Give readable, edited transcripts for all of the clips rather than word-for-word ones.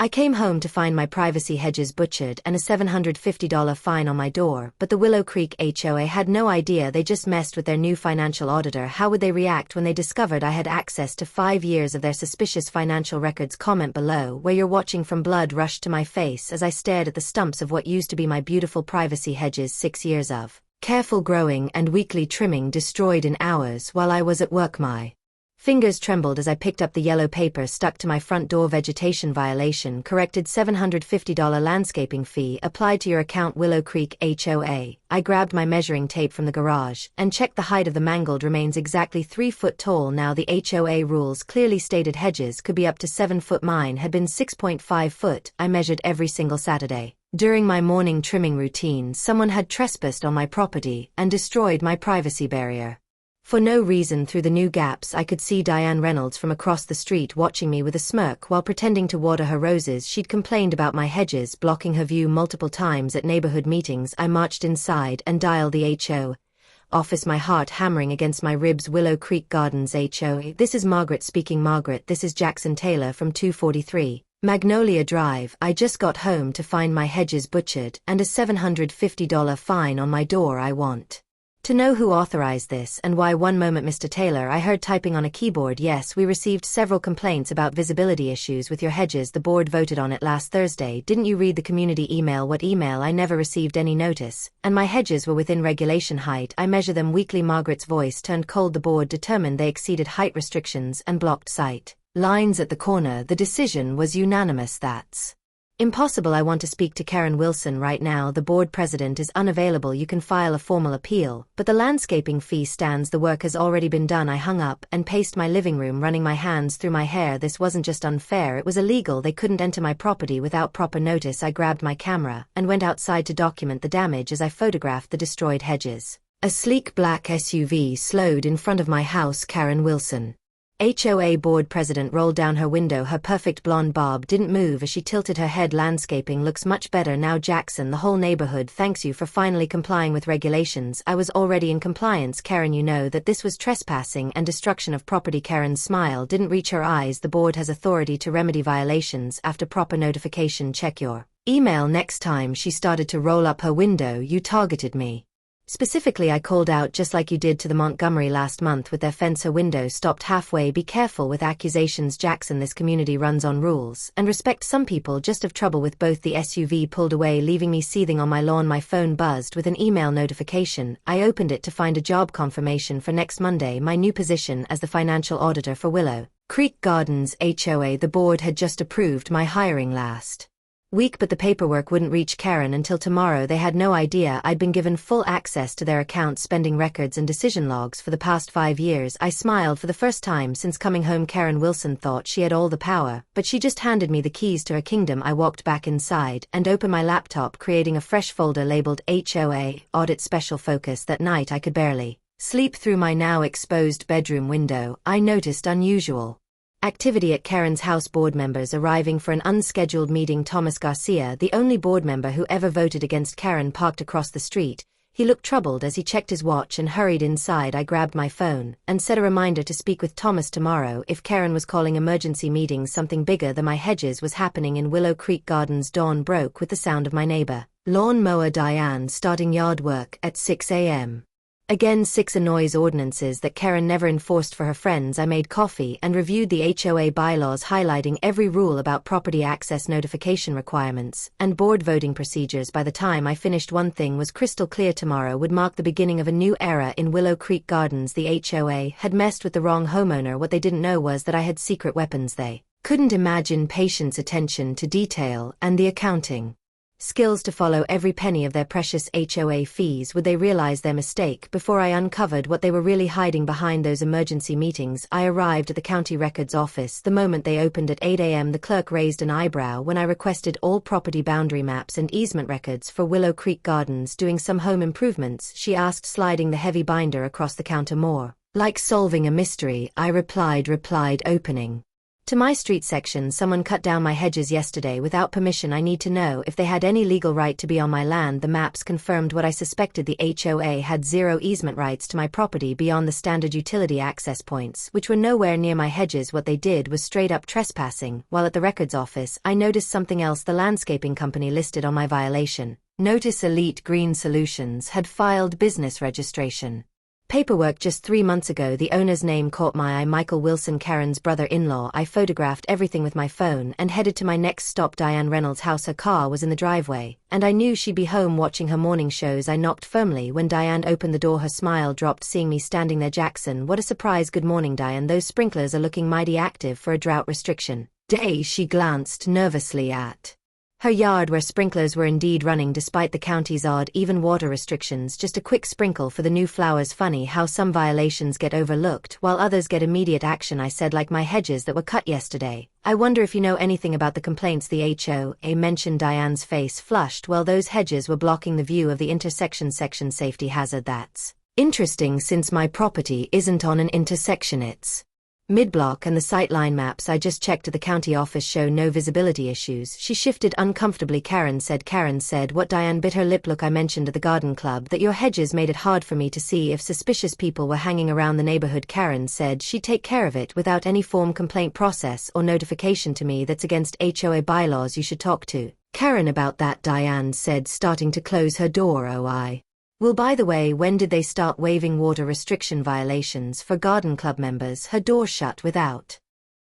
I came home to find my privacy hedges butchered and a $750 fine on my door, but the Willow Creek HOA had no idea they just messed with their new financial auditor. How would they react when they discovered I had access to 5 years of their suspicious financial records? Comment below where you're watching from. Blood rushed to my face as I stared at the stumps of what used to be my beautiful privacy hedges. 6 years of careful growing and weekly trimming destroyed in hours while I was at work. My fingers trembled as I picked up the yellow paper stuck to my front door. Vegetation violation corrected, $750 landscaping fee applied to your account. Willow Creek HOA. I grabbed my measuring tape from the garage and checked the height of the mangled remains, exactly 3 foot tall. Now the HOA rules clearly stated hedges could be up to 7 foot. Mine had been 6.5 foot. I measured every single Saturday. During my morning trimming routine, someone had trespassed on my property and destroyed my privacy barrier. For no reason. Through the new gaps I could see Diane Reynolds from across the street watching me with a smirk while pretending to water her roses. She'd complained about my hedges blocking her view multiple times at neighborhood meetings. I marched inside and dialed the HOA office, my heart hammering against my ribs. Willow Creek Gardens HOA. This is Margaret speaking. Margaret, this is Jackson Taylor from 243 Magnolia Drive. I just got home to find my hedges butchered and a $750 fine on my door. I want to know who authorized this and why. One moment, Mr. Taylor, I heard typing on a keyboard. Yes, we received several complaints about visibility issues with your hedges. The board voted on it last Thursday. Didn't you read the community email? What email? I never received any notice, and my hedges were within regulation height. I measure them weekly. Margaret's voice turned cold. The board determined they exceeded height restrictions and blocked sight lines at the corner. The decision was unanimous. That's impossible. I want to speak to Karen Wilson right now. The board president is unavailable. You can file a formal appeal, but the landscaping fee stands. The work has already been done. I hung up and paced my living room, running my hands through my hair. This wasn't just unfair, it was illegal. They couldn't enter my property without proper notice. I grabbed my camera and went outside to document the damage as I photographed the destroyed hedges. A sleek black SUV slowed in front of my house. Karen Wilson, HOA board president, rolled down her window. Her perfect blonde bob didn't move as she tilted her head. Landscaping looks much better now, Jackson. The whole neighborhood thanks you for finally complying with regulations. I was already in compliance. Karen, you know that this was trespassing and destruction of property. Karen's smile didn't reach her eyes. The board has authority to remedy violations after proper notification. Check your email next time. She started to roll up her window. You targeted me. Specifically, I called out just like you did to the Montgomery last month with their fence. Her window stopped halfway. Be careful with accusations, Jackson. This community runs on rules and respect. Some people just have trouble with both. The SUV pulled away, leaving me seething on my lawn. My phone buzzed with an email notification. I opened it to find a job confirmation for next Monday, my new position as the financial auditor for Willow Creek Gardens HOA. The board had just approved my hiring last week, but the paperwork wouldn't reach Karen until tomorrow. They had no idea I'd been given full access to their account spending records and decision logs for the past 5 years. I smiled for the first time since coming home. Karen Wilson thought she had all the power, but she just handed me the keys to her kingdom. I walked back inside and opened my laptop, creating a fresh folder labeled HOA Audit Special Focus. That night I could barely sleep. Through my now exposed bedroom window, I noticed unusual activity at Karen's house. Board members arriving for an unscheduled meeting. Thomas Garcia, the only board member who ever voted against Karen, parked across the street. He looked troubled as he checked his watch and hurried inside. I grabbed my phone and set a reminder to speak with Thomas tomorrow if Karen was calling emergency meetings. Something bigger than my hedges was happening in Willow Creek Gardens. Dawn broke with the sound of my neighbor lawn mower Diane starting yard work at 6 a.m. Again, 6 noise ordinances that Karen never enforced for her friends. I made coffee and reviewed the HOA bylaws, highlighting every rule about property access notification requirements and board voting procedures. By the time I finished, one thing was crystal clear: tomorrow would mark the beginning of a new era in Willow Creek Gardens. The HOA had messed with the wrong homeowner. What they didn't know was that I had secret weapons. They couldn't imagine patience, attention to detail, and the accounting skills to follow every penny of their precious HOA fees. Would they realize their mistake before I uncovered what they were really hiding behind those emergency meetings? I arrived at the county records office the moment they opened at 8 a.m. The clerk raised an eyebrow when I requested all property boundary maps and easement records for Willow Creek Gardens. Doing some home improvements, she asked, sliding the heavy binder across the counter. More like solving a mystery, I replied, opening To my street section, someone cut down my hedges yesterday without permission. I need to know if they had any legal right to be on my land. The maps confirmed what I suspected. The HOA had zero easement rights to my property beyond the standard utility access points, which were nowhere near my hedges. What they did was straight up trespassing. While at the records office, I noticed something else. The landscaping company listed on my violation notice, Elite Green Solutions, had filed business registration paperwork just 3 months ago. The owner's name caught my eye, Michael Wilson, Karen's brother-in-law. I photographed everything with my phone and headed to my next stop, Diane Reynolds' house. Her car was in the driveway, and I knew she'd be home watching her morning shows. I knocked firmly. When Diane opened the door, her smile dropped seeing me standing there. Jackson, what a surprise. Good morning, Diane. Those sprinklers are looking mighty active for a drought restriction day. She glanced nervously at her yard, where sprinklers were indeed running despite the county's odd even water restrictions. Just a quick sprinkle for the new flowers. Funny how some violations get overlooked while others get immediate action, I said, like my hedges that were cut yesterday. I wonder if you know anything about the complaints the HOA mentioned. Diane's face flushed. Well, those hedges were blocking the view of the intersection section safety hazard. That's interesting since my property isn't on an intersection. It's mid-block, and the sightline maps I just checked at the county office show no visibility issues. She shifted uncomfortably. Karen said, what? Diane bit her lip. Look, I mentioned at the garden club that your hedges made it hard for me to see if suspicious people were hanging around the neighborhood. Karen said she'd take care of it without any form complaint process or notification to me. That's against HOA bylaws. You should talk to Karen about that, Diane said, starting to close her door. Oh, well, by the way, when did they start waiving water restriction violations for garden club members? Her door shut without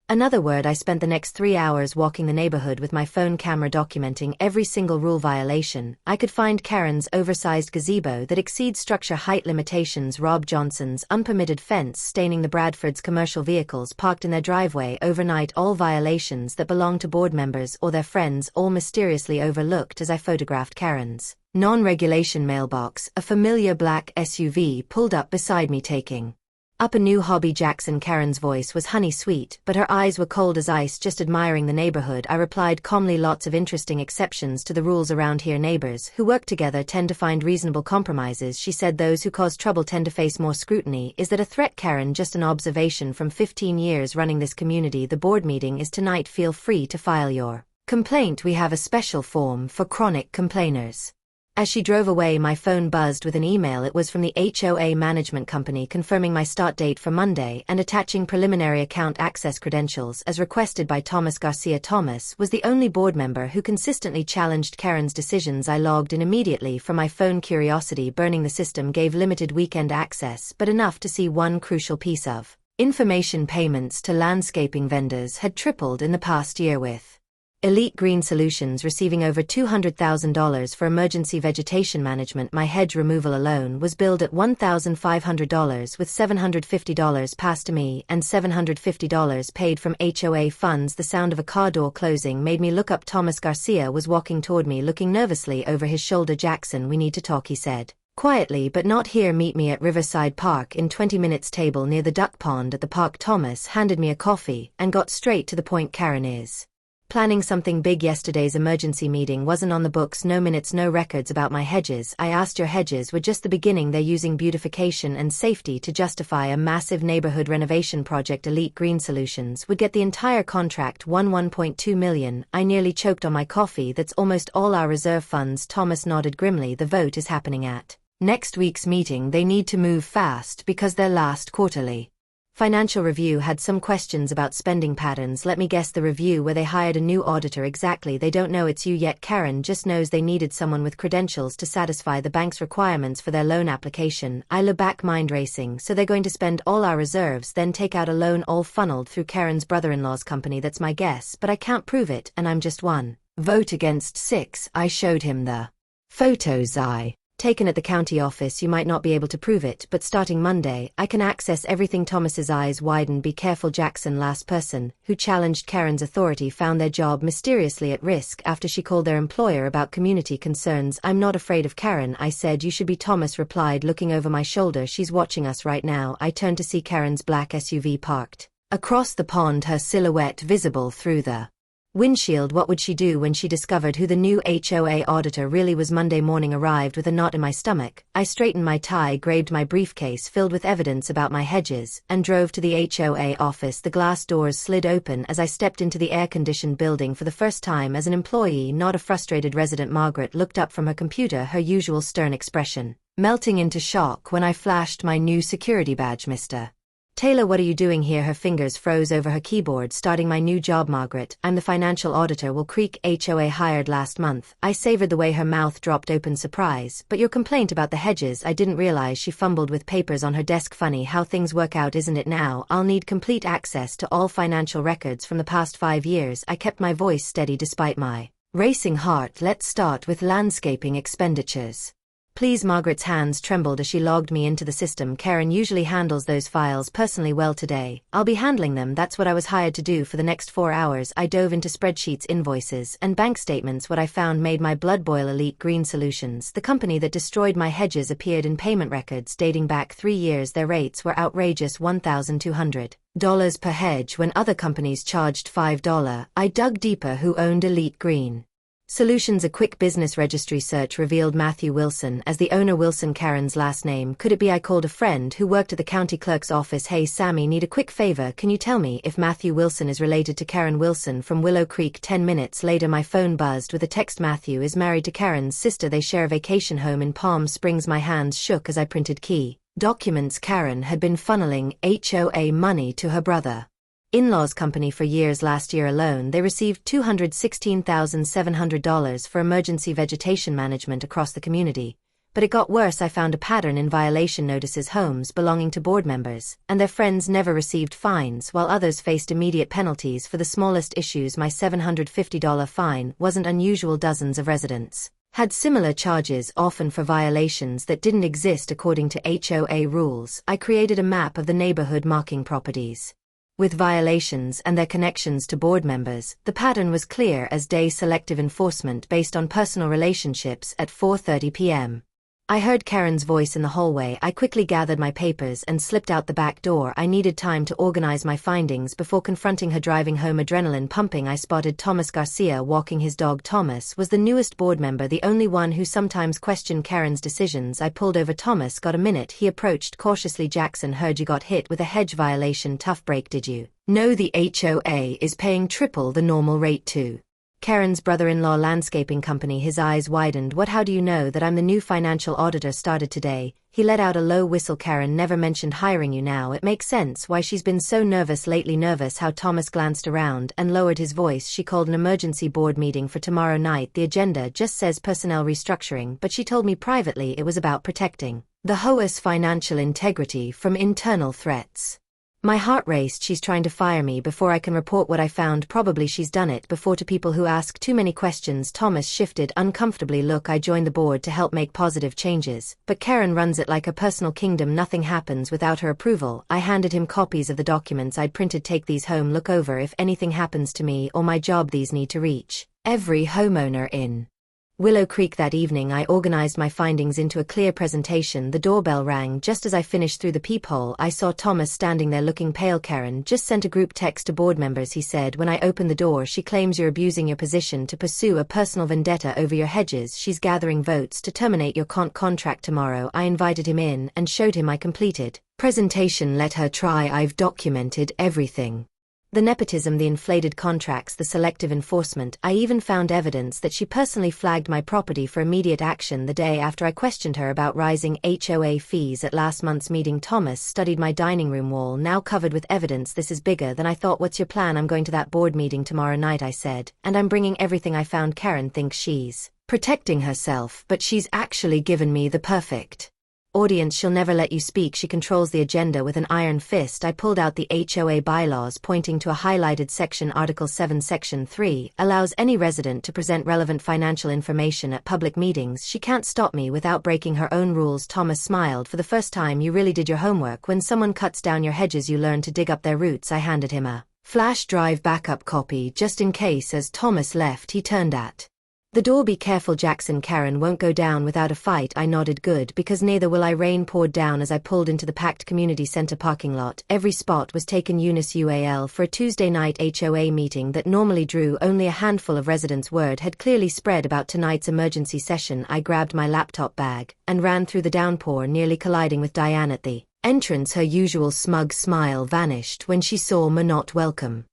another word. I spent the next 3 hours walking the neighborhood with my phone camera documenting every single rule violation. I could find Karen's oversized gazebo that exceeds structure height limitations, Rob Johnson's unpermitted fence staining the Bradford's commercial vehicles parked in their driveway overnight, all violations that belong to board members or their friends, all mysteriously overlooked as I photographed Karen's non-regulation mailbox. A familiar black SUV pulled up beside me, taking up a new hobby. Jackson. Karen's voice was honey sweet, but her eyes were cold as ice. Just admiring the neighborhood, I replied calmly. Lots of interesting exceptions to the rules around here. Neighbors who work together tend to find reasonable compromises, she said. Those who cause trouble tend to face more scrutiny. Is that a threat, Karen? Just an observation from 15 years running this community. The board meeting is tonight. Feel free to file your complaint. We have a special form for chronic complainers. As she drove away, my phone buzzed with an email. It was from the HOA management company confirming my start date for Monday and attaching preliminary account access credentials as requested by Thomas Garcia. Thomas was the only board member who consistently challenged Karen's decisions. I logged in immediately from my phone, curiosity burning. The system gave limited weekend access, but enough to see one crucial piece of information. Payments to landscaping vendors had tripled in the past year, with Elite Green Solutions receiving over $200,000 for emergency vegetation management. My hedge removal alone was billed at $1,500, with $750 passed to me and $750 paid from HOA funds. The sound of a car door closing made me look up. Thomas Garcia was walking toward me, looking nervously over his shoulder. Jackson, we need to talk, he said quietly. But not here. Meet me at Riverside Park in 20 minutes. Table near the duck pond at the park. Thomas handed me a coffee and got straight to the point. Karen is planning something big. Yesterday's emergency meeting wasn't on the books. No minutes, no records about my hedges. I asked. Your hedges were just the beginning. They're using beautification and safety to justify a massive neighborhood renovation project. Elite Green Solutions would get the entire contract, $1.2 million. I nearly choked on my coffee. That's almost all our reserve funds. Thomas nodded grimly. The vote is happening at next week's meeting. They need to move fast because their last quarterly financial review had some questions about spending patterns. Let me guess, the review where they hired a new auditor. Exactly. They don't know it's you yet. Karen just knows they needed someone with credentials to satisfy the bank's requirements for their loan application. I look back, mind racing. So they're going to spend all our reserves, then take out a loan all funneled through Karen's brother-in-law's company. That's my guess, but I can't prove it, and I'm just one vote against 6. I showed him the photos I taken at the county office. You might not be able to prove it, but starting Monday, I can access everything. Thomas's eyes widened. Be careful, Jackson. Last person who challenged Karen's authority found their job mysteriously at risk after she called their employer about community concerns. I'm not afraid of Karen, I said. You should be. Thomas replied, looking over my shoulder. She's watching us right now. I turned to see Karen's black SUV parked across the pond, her silhouette visible through the Windshield. What would she do when she discovered who the new HOA auditor really was? Monday morning arrived with a knot in my stomach. I straightened my tie, grabbed my briefcase filled with evidence about my Hedges, and drove to the HOA office. The glass doors slid open as I stepped into the air-conditioned building for the first time as an employee, not a frustrated resident. Margaret looked up from her computer, her usual stern expression melting into shock when I flashed my new security badge. Mr. Taylor, what are you doing here? Her fingers froze over her keyboard. Starting my new job, Margaret. I'm the financial auditor Will Creek HOA hired last month. I savored the way her mouth dropped open. Surprise. But your complaint about the Hedges, I didn't realize. She fumbled with papers on her desk. Funny how things work out, isn't it? Now I'll need complete access to all financial records from the past 5 years. I kept my voice steady despite my racing heart. Let's start with landscaping expenditures. Please. Margaret's hands trembled as she logged me into the system. Karen usually handles those files personally. Well, today I'll be handling them. That's what I was hired to do for the next 4 hours. I dove into spreadsheets, invoices, and bank statements. What I found made my blood boil. Elite Green Solutions, the company that destroyed my Hedges, appeared in payment records dating back 3 years. Their rates were outrageous, $1,200 per hedge when other companies charged $5. I dug deeper. Who owned Elite Green Solutions? A quick business registry search revealed Matthew Wilson as the owner. Wilson, Karen's last name. Could it be? I called a friend who worked at the county clerk's office. Hey Sammy, need a quick favor. Can you tell me if Matthew Wilson is related to Karen Wilson from Willow Creek? 10 minutes later my phone buzzed with a text. Matthew is married to Karen's sister. They share a vacation home in Palm Springs. My hands shook as I printed key documents. Karen had been funneling HOA money to her brother in-law's company for years. Last year alone they received $216,700 for emergency vegetation management across the community. But it got worse. I found a pattern in violation notices. Homes belonging to board members and their friends never received fines, while others faced immediate penalties for the smallest issues. My $750 fine wasn't unusual. Dozens of residents had similar charges, often for violations that didn't exist according to HOA rules. I created a map of the neighborhood marking properties with violations and their connections to board members. The pattern was clear as day. Selective enforcement based on personal relationships. At 4:30 p.m. I heard Karen's voice in the hallway. I quickly gathered my papers and slipped out the back door. I needed time to organize my findings before confronting her. Driving home, adrenaline pumping, I spotted Thomas Garcia walking his dog. Thomas was the newest board member, the only one who sometimes questioned Karen's decisions. I pulled over. Thomas, got a minute? He approached cautiously. Jackson, heard you got hit with a hedge violation. Tough break. Did you know the HOA is paying triple the normal rate to Karen's brother-in-law landscaping company? His eyes widened. What? How do you know that I'm the new financial auditor? Started today. He let out a low whistle. Karen never mentioned hiring you. Now it makes sense why she's been so nervous lately. Nervous how? Thomas glanced around and lowered his voice. She called an emergency board meeting for tomorrow night. The agenda just says personnel restructuring, but she told me privately it was about protecting the HOA's financial integrity from internal threats. My heart raced. She's trying to fire me before I can report what I found. Probably she's done it before to people who ask too many questions. Thomas shifted uncomfortably. Look, I joined the board to help make positive changes, but Karen runs it like a personal kingdom. Nothing happens without her approval. I handed him copies of the documents I'd printed. Take these home. Look over. If anything happens to me or my job, these need to reach every homeowner in Willow Creek. That evening I organized my findings into a clear presentation. The doorbell rang just as I finished. Through the peephole I saw Thomas standing there looking pale. Karen just sent a group text to board members, he said when I opened the door. She claims you're abusing your position to pursue a personal vendetta over your Hedges. She's gathering votes to terminate your contract tomorrow. I invited him in and showed him my completed presentation. Let her try. I've documented everything. The nepotism, the inflated contracts, the selective enforcement. I even found evidence that she personally flagged my property for immediate action the day after I questioned her about rising HOA fees at last month's meeting. Thomas studied my dining room wall, now covered with evidence. This is bigger than I thought. What's your plan? I'm going to that board meeting tomorrow night, I said, and I'm bringing everything I found. Karen thinks she's protecting herself, but she's actually given me the perfect audience. She'll never let you speak. She controls the agenda with an iron fist. I pulled out the HOA bylaws, pointing to a highlighted section. Article 7 Section 3 allows any resident to present relevant financial information at public meetings. She can't stop me without breaking her own rules. Thomas smiled. For the first time you really did your homework. When someone cuts down your hedges you learn to dig up their roots. I handed him a flash drive backup copy just in case. As Thomas left he turned at The door. Be careful, Jackson. Karen won't go down without a fight. I nodded. Good, because neither will I. Rain poured down as I pulled into the packed community center parking lot. Every spot was taken UNIS for a Tuesday night HOA meeting that normally drew only a handful of residents. Word had clearly spread about tonight's emergency session. I grabbed my laptop bag and ran through the downpour, nearly colliding with Diane at the entrance. Her usual smug smile vanished when she saw me. Not welcome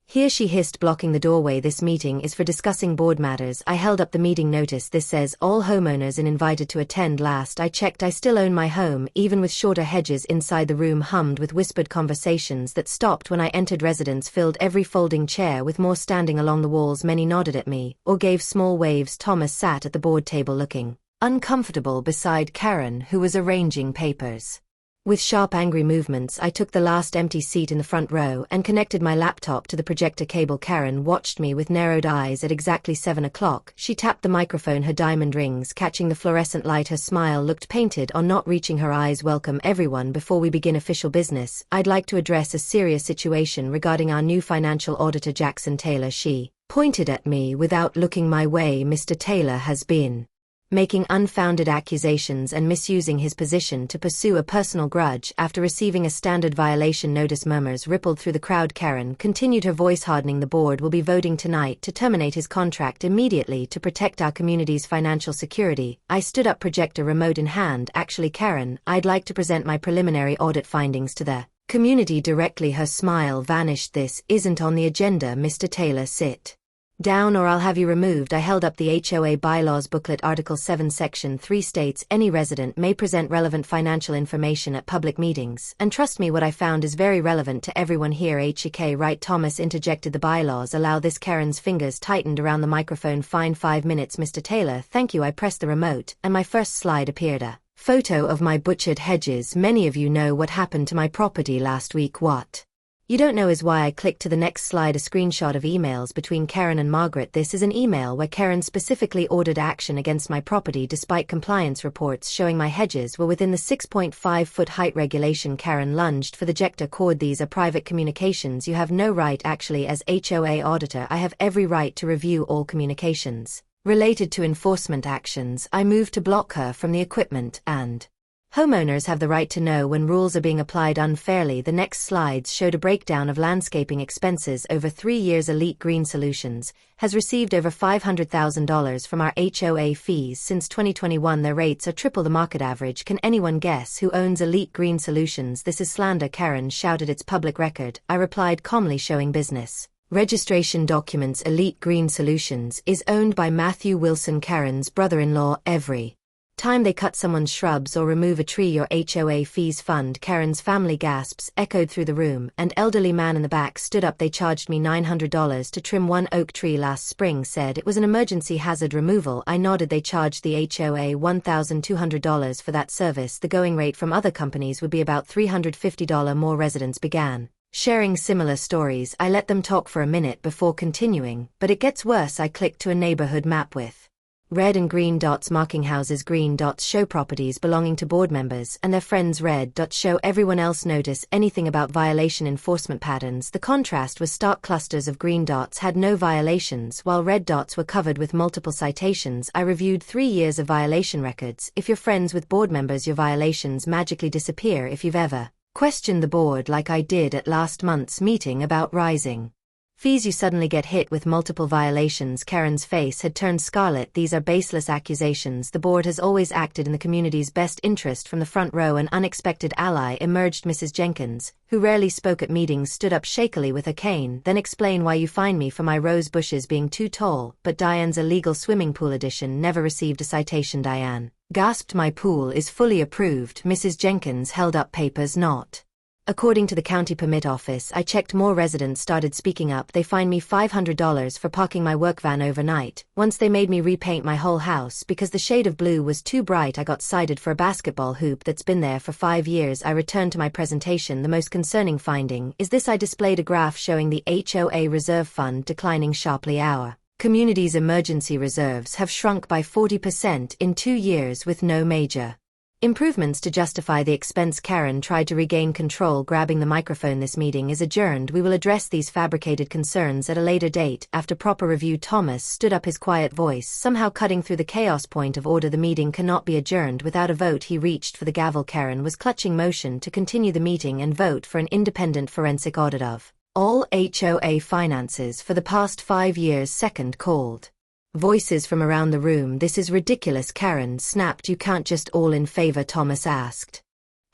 here, she hissed, blocking the doorway. This meeting is for discussing board matters. I held up the meeting notice. This says all homeowners are invited to attend. Last I checked, I still own my home, even with shorter hedges inside. The room hummed with whispered conversations that stopped when I entered. Residents filled every folding chair, with more standing along the walls. Many nodded at me or gave small waves. Thomas sat at the board table looking uncomfortable beside Karen, who was arranging papers. With sharp, angry movements, I took the last empty seat in the front row and connected my laptop to the projector cable. Karen watched me with narrowed eyes. At exactly 7 o'clock, she tapped the microphone, her diamond rings catching the fluorescent light. Her smile looked painted on, not reaching her eyes. Welcome, everyone. Before we begin official business, I'd like to address a serious situation regarding our new financial auditor, Jackson Taylor. She pointed at me without looking my way. Mr. Taylor has been making unfounded accusations and misusing his position to pursue a personal grudge after receiving a standard violation notice. Murmurs rippled through the crowd. Karen continued, her voice hardening. The board will be voting tonight to terminate his contract immediately to protect our community's financial security. I stood up, projector remote in hand. Actually, Karen, I'd like to present my preliminary audit findings to the community directly. Her smile vanished. This isn't on the agenda, Mr. Taylor. Sit down or I'll have you removed. I held up the HOA bylaws booklet. Article 7 Section 3 states any resident may present relevant financial information at public meetings, and trust me, what I found is very relevant to everyone here. HOA right? Thomas interjected. The bylaws allow this. Karen's fingers tightened around the microphone. Fine, 5 minutes, Mr. Taylor. Thank you. I pressed the remote, and my first slide appeared, a photo of my butchered hedges. Many of you know what happened to my property last week. What you don't know is why. I clicked to the next slide, a screenshot of emails between Karen and Margaret. This is an email where Karen specifically ordered action against my property despite compliance reports showing my hedges were within the 6.5-foot height regulation. Karen lunged for the ejector cord. These are private communications. You have no right. Actually, as HOA auditor, I have every right to review all communications related to enforcement actions. I moved to block her from the equipment, and homeowners have the right to know when rules are being applied unfairly. The next slides showed a breakdown of landscaping expenses over 3 years. Elite Green Solutions has received over $500,000 from our HOA fees since 2021. Their rates are triple the market average. Can anyone guess who owns Elite Green Solutions? This is slander. Karen shouted. It's public record. I replied calmly, showing business registration documents. Elite Green Solutions is owned by Matthew Wilson, Karen's brother-in-law. Every time they cut someone's shrubs or remove a tree, your HOA fees fund. Karen's family gasps echoed through the room. An elderly man in the back stood up. They charged me $900 to trim one oak tree last spring. Said it was an emergency hazard removal. I nodded. They charged the HOA $1,200 for that service. The going rate from other companies would be about $350 more. Residents began sharing similar stories. I let them talk for a minute before continuing, but it gets worse. I clicked to a neighborhood map with red and green dots marking houses. Green dots show properties belonging to board members and their friends. Red dots show everyone else. Notice anything about violation enforcement patterns. The contrast was stark. Clusters of green dots had no violations, while red dots were covered with multiple citations. I reviewed 3 years of violation records. If you're friends with board members, your violations magically disappear. If you've ever questioned the board like I did at last month's meeting about rising fees, you suddenly get hit with multiple violations. Karen's face had turned scarlet. These are baseless accusations. The board has always acted in the community's best interest from the front row. An unexpected ally emerged. Mrs. Jenkins, who rarely spoke at meetings, stood up shakily with a cane. Then explain why you fine me for my rose bushes being too tall, but Diane's illegal swimming pool addition never received a citation. Diane gasped. My pool is fully approved. Mrs. Jenkins held up papers. Not according to the county permit office. I checked. More residents started speaking up. They fined me $500 for parking my work van overnight. Once they made me repaint my whole house because the shade of blue was too bright. I got cited for a basketball hoop that's been there for 5 years. I returned to my presentation. The most concerning finding is this. I displayed a graph showing the HOA reserve fund declining sharply. Our community's emergency reserves have shrunk by 40% in 2 years with no major Improvements to justify the expense. Karen tried to regain control, grabbing the microphone. This meeting is adjourned. We will address these fabricated concerns at a later date. After proper review, Thomas stood up, his quiet voice somehow cutting through the chaos. Point of order. The meeting cannot be adjourned without a vote. He reached for the gavel. Karen was clutching motion to continue the meeting and vote for an independent forensic audit of all HOA finances for the past 5 years. Second called. Voices from around the room. This is ridiculous, Karen snapped. You can't just all in favor, Thomas asked.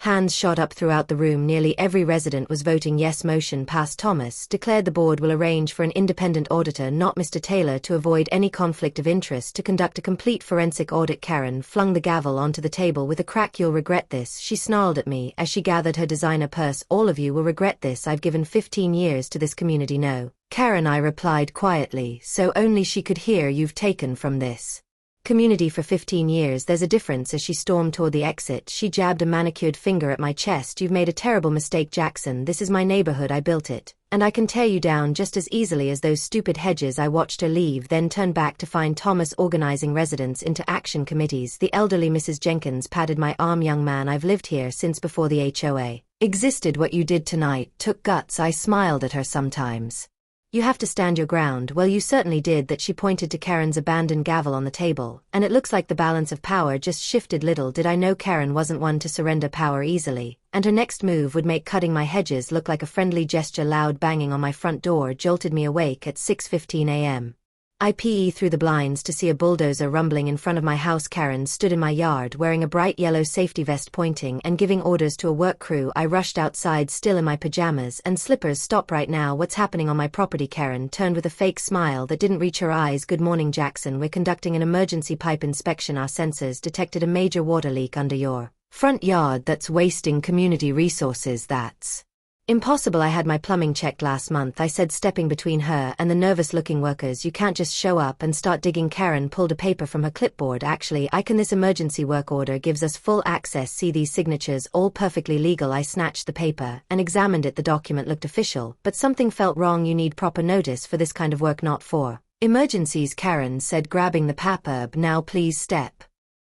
Hands shot up throughout the room. Nearly every resident was voting yes. Motion passed. Thomas declared the board will arrange for an independent auditor, not Mr. Taylor, to avoid any conflict of interest, to conduct a complete forensic audit. Karen flung the gavel onto the table with a crack. You'll regret this, she snarled at me as she gathered her designer purse. All of you will regret this. I've given 15 years to this community. No, Karen, I replied quietly, so only she could hear. You've taken from this community for 15 years. There's a difference. As she stormed toward the exit, she jabbed a manicured finger at my chest. You've made a terrible mistake, Jackson. This is my neighborhood. I built it, and I can tear you down just as easily as those stupid Hedges. I watched her leave, then turned back to find Thomas organizing residents into action committees. The elderly Mrs. Jenkins patted my arm. Young man, I've lived here since before the HOA existed. What you did tonight took guts. I smiled at her. Sometimes you have to stand your ground. Well, you certainly did. That she pointed to Karen's abandoned gavel on the table, and it looks like the balance of power just shifted. Little did I know Karen wasn't one to surrender power easily, and her next move would make cutting my hedges look like a friendly gesture. Loud banging on my front door jolted me awake at 6:15 a.m. I peeked through the blinds to see a bulldozer rumbling in front of my house. Karen stood in my yard wearing a bright yellow safety vest, pointing and giving orders to a work crew. I rushed outside, still in my pajamas and slippers. Stop right now. What's happening on my property? Karen turned with a fake smile that didn't reach her eyes. Good morning, Jackson. We're conducting an emergency pipe inspection. Our sensors detected a major water leak under your front yard that's wasting community resources. That's impossible. I had my plumbing checked last month, I said, stepping between her and the nervous-looking workers. You can't just show up and start digging. Karen pulled a paper from her clipboard. Actually, I can. This emergency work order gives us full access. See these signatures? All perfectly legal. I snatched the paper and examined it. The document looked official, but something felt wrong. You need proper notice for this kind of work, not for emergencies, Karen said, grabbing the paper. Now please step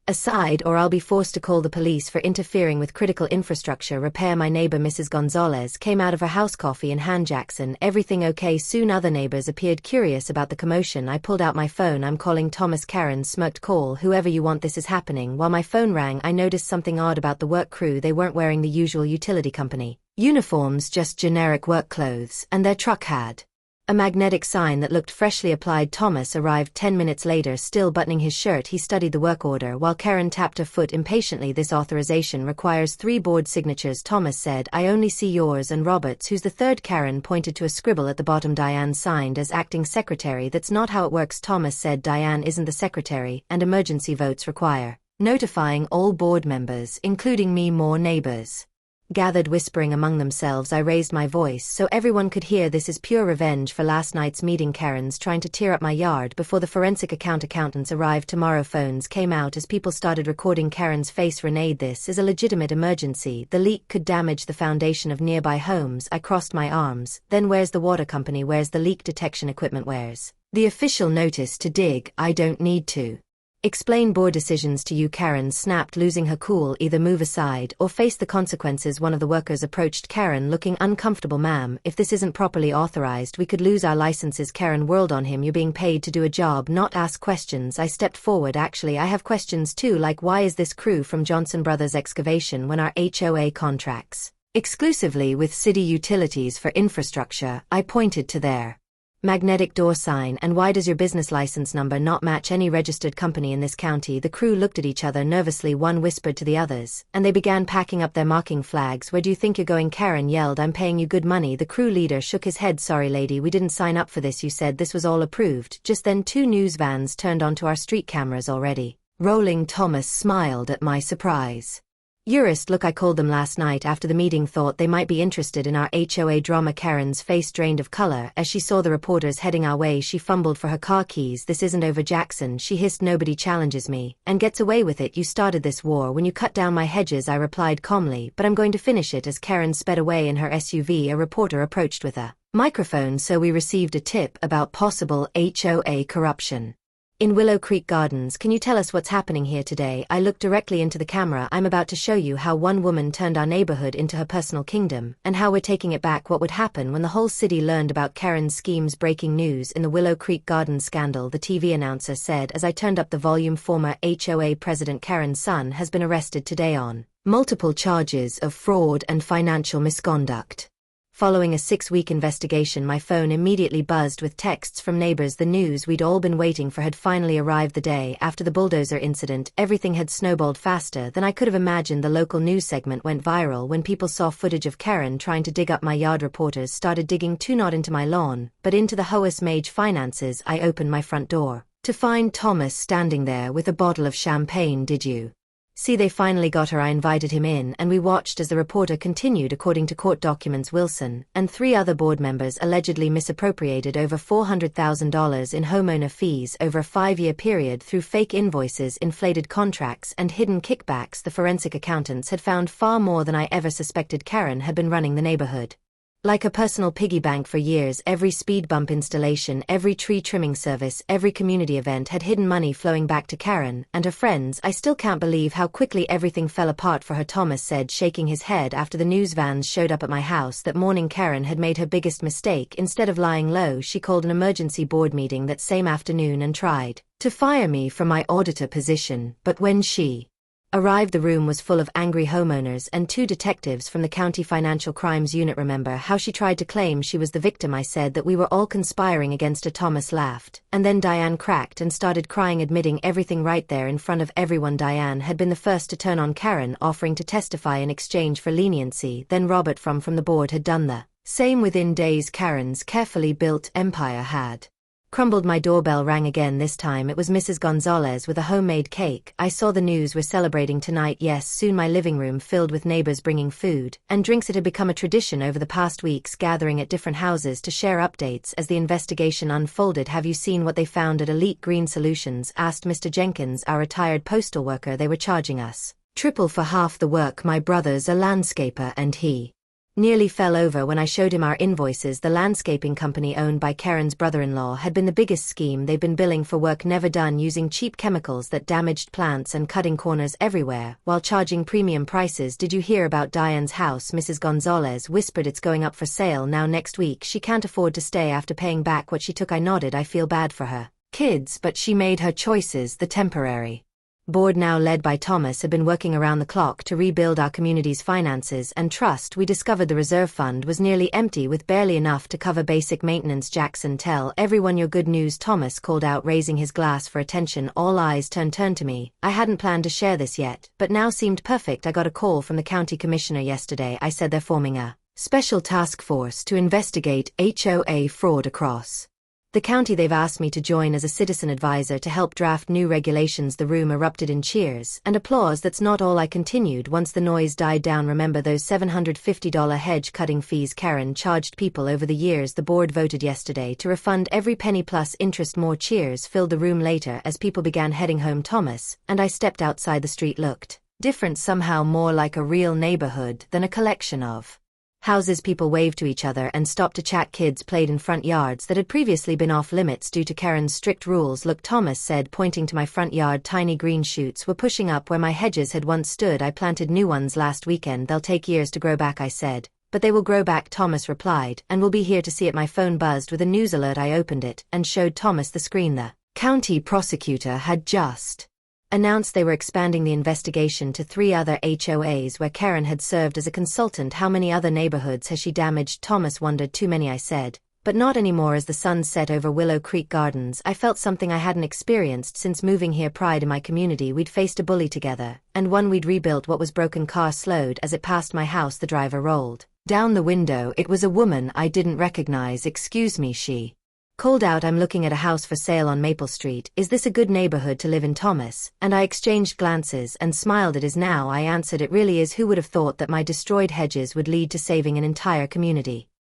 aside or I'll be forced to call the police for interfering with critical infrastructure repair. My neighbor Mrs. Gonzalez came out of her house, coffee in hand. Jackson, everything okay? Soon other neighbors appeared, curious about the commotion. I pulled out my phone. I'm calling Thomas. Karen smirked. Call whoever you want. This is happening. While my phone rang, I noticed something odd about the work crew. They weren't wearing the usual utility company uniforms, just generic work clothes, and their truck had a magnetic sign that looked freshly applied. Thomas arrived 10 minutes later, still buttoning his shirt. He studied the work order while Karen tapped her foot impatiently. This authorization requires 3 board signatures, Thomas said. I only see yours and Robert's. Who's the third? Karen pointed to a scribble at the bottom. Diane signed as acting secretary. That's not how it works, Thomas said. Diane isn't the secretary, and emergency votes require notifying all board members, including me. More neighbors gathered, whispering among themselves. I raised my voice so everyone could hear. This is pure revenge for last night's meeting. Karen's trying to tear up my yard before the forensic accountants arrive tomorrow. Phones came out as people started recording Karen's face. Renee, this is a legitimate emergency. The leak could damage the foundation of nearby homes. I crossed my arms. Then where's the water company? Where's the leak detection equipment? Where's the official notice to dig? I don't need to explain board decisions to you, Karen snapped, losing her cool. Either move aside or face the consequences. One of the workers approached Karen, looking uncomfortable. Ma'am, if this isn't properly authorized, we could lose our licenses. Karen whirled on him. You're being paid to do a job, not ask questions. I stepped forward. Actually, I have questions too, like why is this crew from Johnson Brothers Excavation when our HOA contracts exclusively with city utilities for infrastructure? I pointed to their magnetic door sign. And why does your business license number not match any registered company in this county? The crew looked at each other nervously. One whispered to the others, and they began packing up their marking flags. Where do you think you're going? Karen yelled. I'm paying you good money. The crew leader shook his head. Sorry lady, we didn't sign up for this. You said this was all approved. Just then 2 news vans turned onto our street cameras already rolling. Thomas smiled at my surprise. Jurist look. I called them last night after the meeting, thought they might be interested in our HOA drama. Karen's face drained of color as she saw the reporters heading our way. She fumbled for her car keys. This isn't over, Jackson, she hissed. Nobody challenges me and gets away with it. You started this war when you cut down my hedges, I replied calmly, but I'm going to finish it. As Karen sped away in her SUV, a reporter approached with a microphone. So we received a tip about possible HOA corruption. In Willow Creek Gardens, can you tell us what's happening here today? I looked directly into the camera. I'm about to show you how one woman turned our neighborhood into her personal kingdom, and how we're taking it back. What would happen when the whole city learned about Karen's schemes? Breaking news in the Willow Creek Gardens scandal, the TV announcer said as I turned up the volume. Former HOA president Karen's son has been arrested today on multiple charges of fraud and financial misconduct. Following a 6-week investigation, my phone immediately buzzed with texts from neighbors. The news we'd all been waiting for had finally arrived. The day after the bulldozer incident, everything had snowballed faster than I could have imagined. The local news segment went viral when people saw footage of Karen trying to dig up my yard. Reporters started digging too, not into my lawn, but into the HOA's Mage finances. I opened my front door to find Thomas standing there with a bottle of champagne. Did you see they finally got her? I invited him in and we watched as the reporter continued. According to court documents, Wilson and 3 other board members allegedly misappropriated over $400,000 in homeowner fees over a 5-year period through fake invoices, inflated contracts, and hidden kickbacks. The forensic accountants had found far more than I ever suspected. Karen had been running the neighborhood like a personal piggy bank for years. Every speed bump installation, every tree trimming service, every community event had hidden money flowing back to Karen and her friends. I still can't believe how quickly everything fell apart for her, Thomas said, shaking his head after the news vans showed up at my house that morning. Karen had made her biggest mistake. Instead of lying low, she called an emergency board meeting that same afternoon and tried to fire me from my auditor position. But when she arrived, the room was full of angry homeowners and 2 detectives from the county financial crimes unit. Remember how she tried to claim she was the victim? I said that we were all conspiring against her. Thomas laughed, and then Diane cracked and started crying, admitting everything right there in front of everyone. Diane had been the first to turn on Karen, offering to testify in exchange for leniency. Then Robert from the board had done the same. Within days, Karen's carefully built empire had crumbled. My doorbell rang again. This time it was Mrs. Gonzalez with a homemade cake. I saw the news. We're celebrating tonight. Yes, soon. My living room filled with neighbors bringing food and drinks. It had become a tradition over the past weeks, gathering at different houses to share updates as the investigation unfolded. Have you seen what they found at Elite Green Solutions? Asked Mr. Jenkins, our retired postal worker. They were charging us triple for half the work. My brother's a landscaper and he nearly fell over when I showed him our invoices. The landscaping company owned by Karen's brother-in-law had been the biggest scheme. They've been billing for work never done, using cheap chemicals that damaged plants and cutting corners everywhere, while charging premium prices. Did you hear about Diane's house? Mrs. Gonzalez whispered. It's going up for sale now next week. She can't afford to stay after paying back what she took. I nodded. I feel bad for her kids, but she made her choices. The temporary board, now led by Thomas, had been working around the clock to rebuild our community's finances and trust. We discovered the reserve fund was nearly empty, with barely enough to cover basic maintenance. Jackson, tell everyone your good news, Thomas called out, raising his glass for attention. All eyes turned to me. I hadn't planned to share this yet, but now seemed perfect. I got a call from the county commissioner yesterday. I said they're forming a special task force to investigate HOA fraud across the county. They've asked me to join as a citizen advisor to help draft new regulations. The room erupted in cheers and applause. That's not all, I continued once the noise died down. Remember those $750 hedge cutting fees Karen charged people over the years? The board voted yesterday to refund every penny plus interest. More cheers filled the room later as people began heading home. Thomas and I stepped outside. The street looked different, somehow more like a real neighborhood than a collection of houses. People waved to each other and stopped to chat. Kids played in front yards that had previously been off limits due to Karen's strict rules. Look, Thomas said, pointing to my front yard. Tiny green shoots were pushing up where my hedges had once stood. I planted new ones last weekend. They'll take years to grow back, I said. But they will grow back, Thomas replied, and we'll be here to see it. My phone buzzed with a news alert. I opened it and showed Thomas the screen. The county prosecutor had just announced they were expanding the investigation to 3 other HOAs where Karen had served as a consultant. How many other neighborhoods has she damaged? Thomas wondered. Too many, I said. But not anymore. As the sun set over Willow Creek Gardens, I felt something I hadn't experienced since moving here. Pride in my community. We'd faced a bully together, and one we'd rebuilt. What was broken? Car slowed as it passed my house. The driver rolled down the window. It was a woman I didn't recognize. Excuse me, she called out. I'm looking at a house for sale on Maple Street. Is this a good neighborhood to live in? Thomas and I exchanged glances and smiled. It is now, I answered. It really is. Who would have thought that my destroyed hedges would lead to saving an entire community?